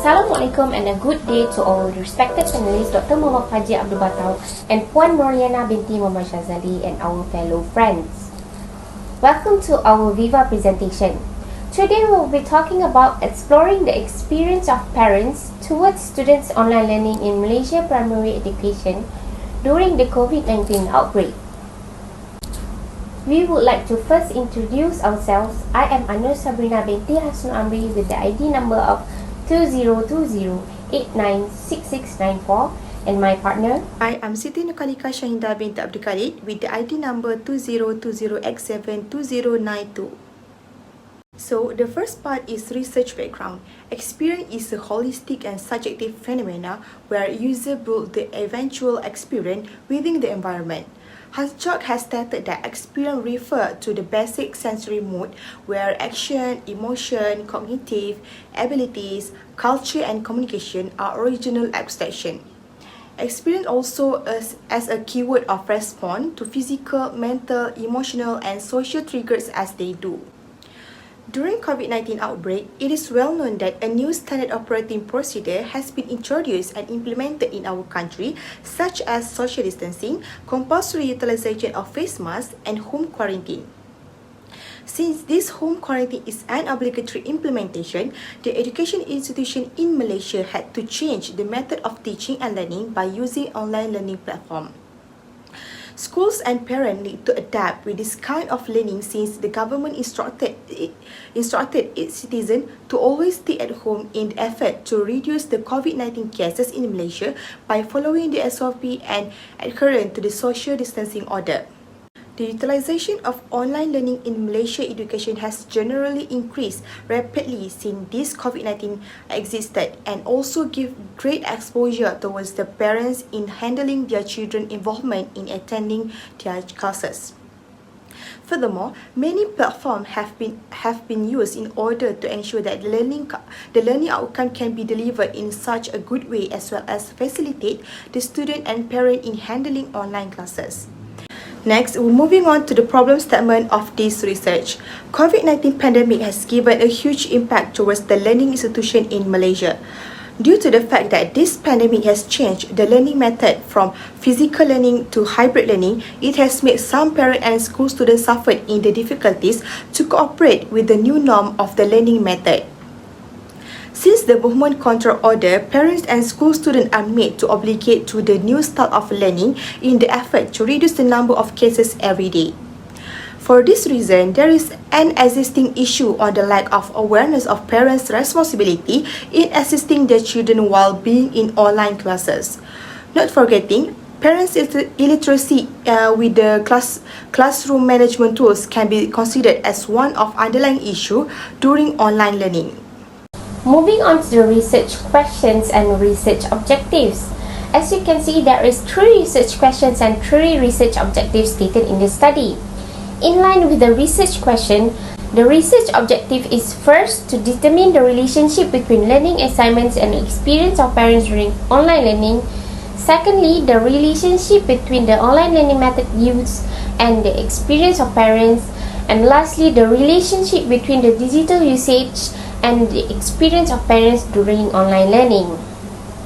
Assalamualaikum and a good day to all respected panelists Dr. Muhammad Haji Abdul Batau and Puan Noriana binti Muhammad Shazali and our fellow friends. Welcome to our VIVA presentation. Today we will be talking about exploring the experience of parents towards students' online learning in Malaysia primary education during the COVID-19 outbreak. We would like to first introduce ourselves. I am Anur Sabrina binti Hasnul Amri with the ID number of 2020896694 and my partner. I am Siti Nukalika Shahinda binti Abdul Khalid with the ID number 2020X72092. So, the first part is research background. Experience is a holistic and subjective phenomena where user build the eventual experience within the environment. Hasjok has stated that experience refers to the basic sensory mood where action, emotion, cognitive abilities, culture and communication are original abstraction. Experience also as a keyword of response to physical, mental, emotional and social triggers as they do. During COVID-19 outbreak, it is well known that a new standard operating procedure has been introduced and implemented in our country, such as social distancing, compulsory utilization of face masks, and home quarantine. Since this home quarantine is an obligatory implementation, the education institution in Malaysia had to change the method of teaching and learning by using online learning platform. Schools and parents need to adapt with this kind of learning since the government instructed its citizens to stay at home in the effort to reduce the COVID-19 cases in Malaysia by following the SOP and adhering to the social distancing order. The utilization of online learning in Malaysia education has generally increased rapidly since this COVID-19 existed and also give great exposure towards the parents in handling their children's involvement in attending their classes. Furthermore, many platforms have been used in order to ensure that the learning outcome can be delivered in such a good way as well as facilitate the student and parent in handling online classes. Next, we're moving on to the problem statement of this research. COVID-19 pandemic has given a huge impact towards the learning institution in Malaysia. Due to the fact that this pandemic has changed the learning method from physical learning to hybrid learning, it has made some parents and school students suffer in the difficulties to cooperate with the new norm of the learning method. Since the movement control order, parents and school students are made to obligate to the new style of learning in the effort to reduce the number of cases every day. For this reason, there is an existing issue on the lack of awareness of parents' responsibility in assisting their children while being in online classes. Not forgetting, parents' illiteracy with the classroom management tools can be considered as one of underlying issue during online learning. Moving on to the research questions and research objectives. As you can see, there is 3 research questions and 3 research objectives stated in the study. In line with the research question, the research objective is first to determine the relationship between learning assignments and experience of parents during online learning. Secondly, the relationship between the online learning method used and the experience of parents. And lastly, the relationship between the digital usage and the experience of parents during online learning.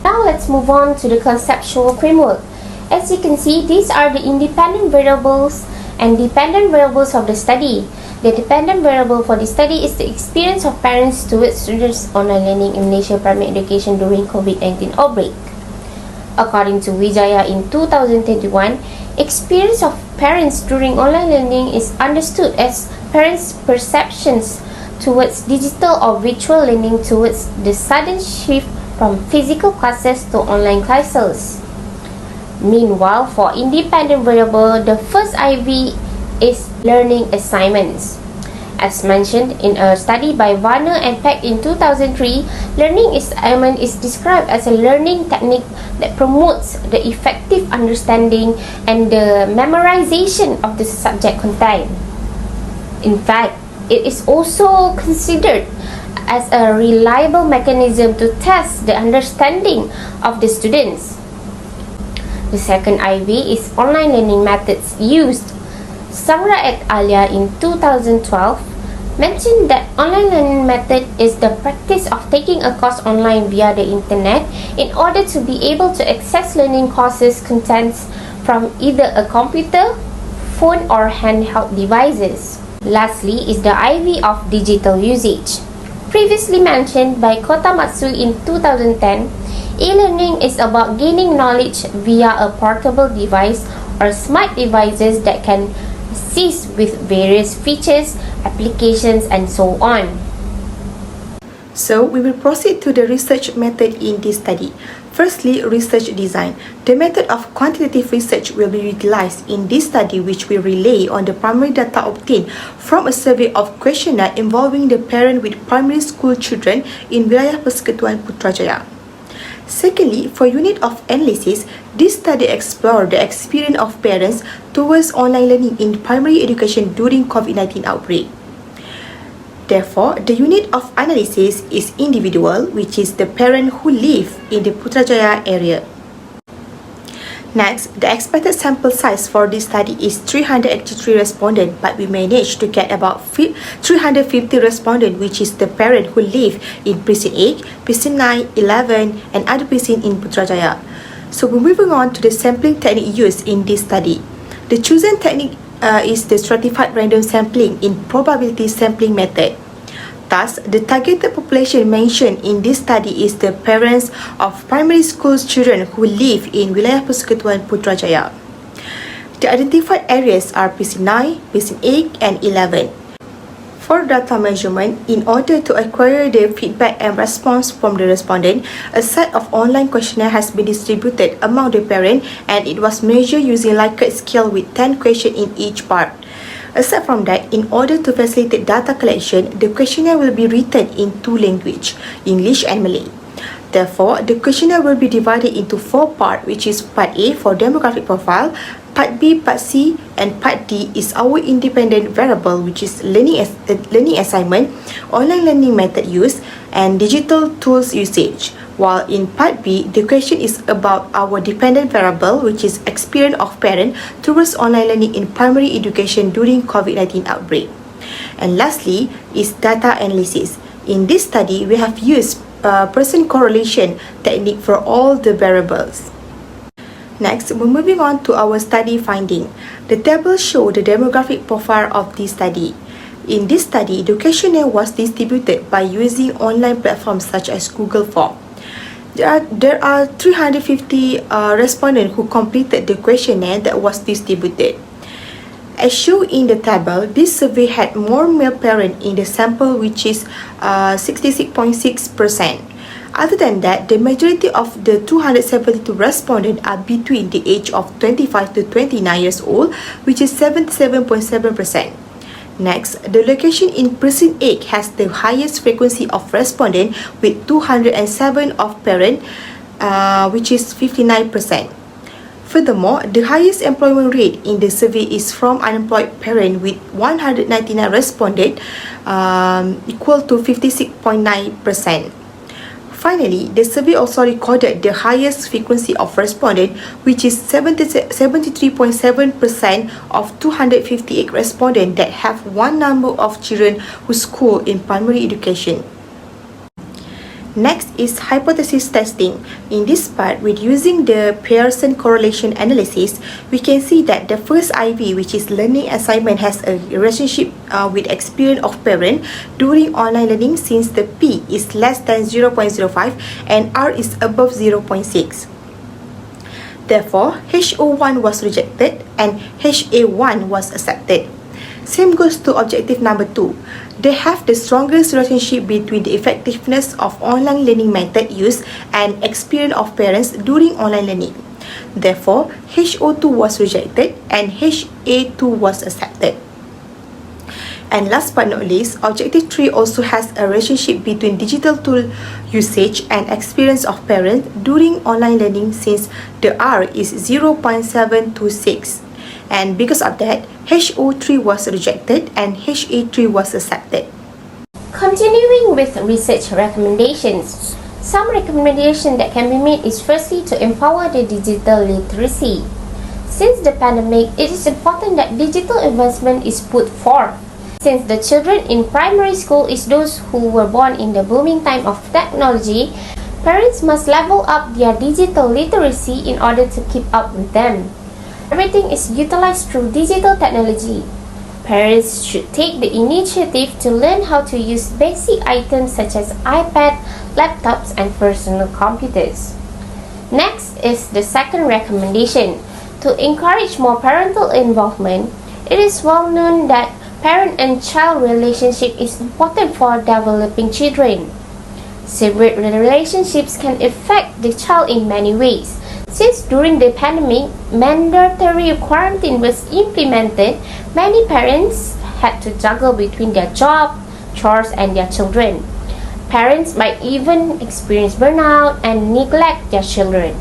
Now let's move on to the conceptual framework. As you can see, these are the independent variables and dependent variables of the study. The dependent variable for the study is the experience of parents towards students' online learning in Malaysia primary education during COVID-19 outbreak. According to Wijaya in 2021, experience of parents during online learning is understood as parents' perceptions towards digital or virtual learning towards the sudden shift from physical classes to online classes. Meanwhile, for independent variable, the first IV is learning assignments. As mentioned in a study by Warner and Peck in 2003, learning assignment is described as a learning technique that promotes the effective understanding and the memorization of the subject content. In fact, it is also considered as a reliable mechanism to test the understanding of the students. The second IV is online learning methods used. Samra et al. In 2012 mentioned that online learning method is the practice of taking a course online via the internet in order to be able to access learning courses contents from either a computer, phone or handheld devices. Lastly is the IV of digital usage. Previously mentioned by Kotamatsu in 2010, e-learning is about gaining knowledge via a portable device or smart devices that can assist with various features, applications and so on. So we will proceed to the research method in this study. Firstly, research design. The method of quantitative research will be utilized in this study, which will rely on the primary data obtained from a survey of questionnaire involving the parent with primary school children in Wilayah Persekutuan Putrajaya. Secondly, for unit of analysis, this study explored the experience of parents towards online learning in primary education during COVID-19 outbreak. Therefore, the unit of analysis is individual, which is the parent who live in the Putrajaya area. Next, the expected sample size for this study is 383 respondents, but we managed to get about 350 respondents, which is the parent who live in Precinct 8, Precinct 9, 11, and other precincts in Putrajaya. So we're moving on to the sampling technique used in this study. The chosen technique is the stratified random sampling in probability sampling method. Thus, the targeted population mentioned in this study is the parents of primary school children who live in Wilayah Persekutuan Putrajaya. The identified areas are Precinct 9, Precinct 8, and 11. For data measurement, in order to acquire the feedback and response from the respondent, a set of online questionnaire has been distributed among the parent and it was measured using Likert scale with 10 questions in each part. Aside from that, in order to facilitate data collection, the questionnaire will be written in two languages, English and Malay. Therefore, the questionnaire will be divided into 4 parts, which is Part A for demographic profile, Part B, Part C, and Part D is our independent variable, which is learning assignment, online learning method use, and digital tools usage. While in Part B, the question is about our dependent variable, which is experience of parent towards online learning in primary education during COVID-19 outbreak. And lastly is data analysis. In this study, we have used person correlation technique for all the variables. Next, we're moving on to our study finding. The table shows the demographic profile of this study. In this study, the questionnaire was distributed by using online platforms such as Google Form. There are 350 respondents who completed the questionnaire that was distributed. As shown in the table, this survey had more male parents in the sample, which is 66.6%. Other than that, the majority of the 272 respondents are between the age of 25 to 29 years old, which is 77.7%. Next, the location in Precinct 8 has the highest frequency of respondent with 207 of parent, which is 59%. Furthermore, the highest employment rate in the survey is from unemployed parent with 199 respondent, equal to 56.9%. Finally, the survey also recorded the highest frequency of respondent, which is 73.7% of 258 respondents that have one number of children who school in primary education. Next is hypothesis testing. In this part, with using the Pearson correlation analysis, we can see that the first IV, which is learning assignment, has a relationship with experience of parent during online learning, since the P is less than 0.05 and R is above 0.6. Therefore, HO1 was rejected and HA1 was accepted. Same goes to objective number 2. They have the strongest relationship between the effectiveness of online learning method use and experience of parents during online learning. Therefore, HO2 was rejected and HA2 was accepted. And last but not least, objective 3 also has a relationship between digital tool usage and experience of parents during online learning, since the R is 0.726. And because of that, HO3 was rejected and HA3 was accepted. Continuing with research recommendations. Some recommendation that can be made is firstly to empower the digital literacy. Since the pandemic, it is important that digital investment is put forth. Since the children in primary school is those who were born in the booming time of technology, parents must level up their digital literacy in order to keep up with them. Everything is utilized through digital technology. Parents should take the initiative to learn how to use basic items such as iPad, laptops, and personal computers. Next is the second recommendation. To encourage more parental involvement, it is well known that parent and child relationship is important for developing children. Separate relationships can affect the child in many ways. Since during the pandemic, mandatory quarantine was implemented, many parents had to juggle between their job, chores, and their children. Parents might even experience burnout and neglect their children.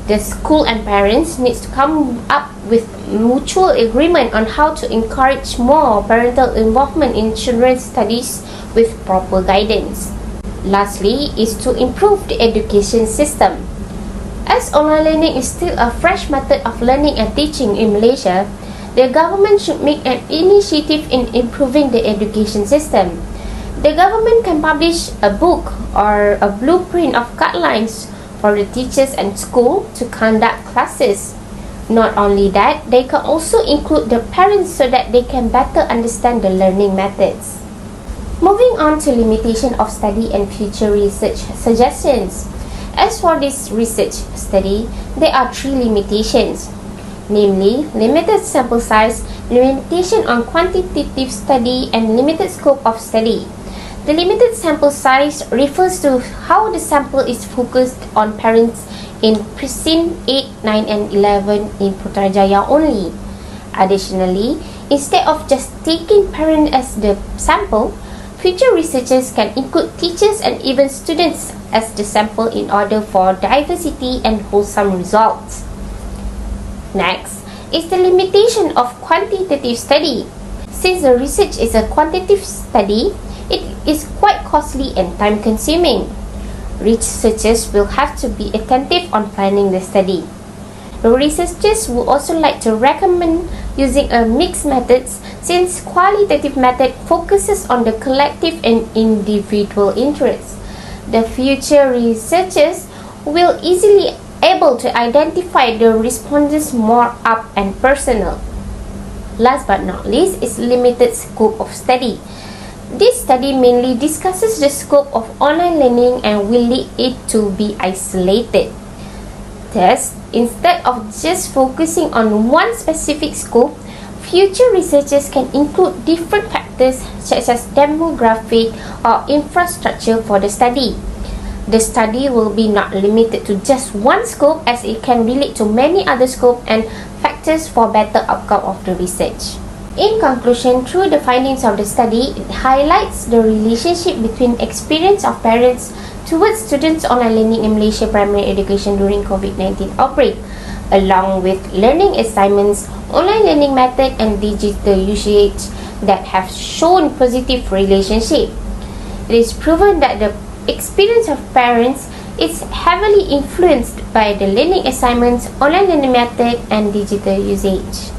The school and parents need to come up with mutual agreement on how to encourage more parental involvement in children's studies with proper guidance. Lastly is to improve the education system. As online learning is still a fresh method of learning and teaching in Malaysia, the government should make an initiative in improving the education system. The government can publish a book or a blueprint of guidelines for the teachers and school to conduct classes. Not only that, they can also include the parents so that they can better understand the learning methods. Moving on to limitation of study and future research suggestions. As for this research study, there are three limitations, namely limited sample size, limitation on quantitative study, and limited scope of study. The limited sample size refers to how the sample is focused on parents in precinct 8, 9, and 11 in Putrajaya only. Additionally, instead of just taking parents as the sample, future researchers can include teachers and even students as the sample in order for diversity and wholesome results. Next is the limitation of quantitative study. Since the research is a quantitative study, it is quite costly and time-consuming. Researchers will have to be attentive on planning the study. The researchers would also like to recommend using a mixed methods since qualitative method focuses on the collective and individual interests. The future researchers will easily able to identify the responses more up and personal. Last but not least is limited scope of study. This study mainly discusses the scope of online learning and will lead it to be isolated. Thus, instead of just focusing on one specific scope, future researchers can include different factors such as demographic or infrastructure for the study. The study will be not limited to just one scope as it can relate to many other scopes and factors for better outcome of the research. In conclusion, through the findings of the study, it highlights the relationship between experience of parents towards students' online learning in Malaysia primary education during COVID-19 outbreak, along with learning assignments, online learning method, and digital usage that have shown positive relationship. It is proven that the experience of parents is heavily influenced by the learning assignments, online learning method, and digital usage.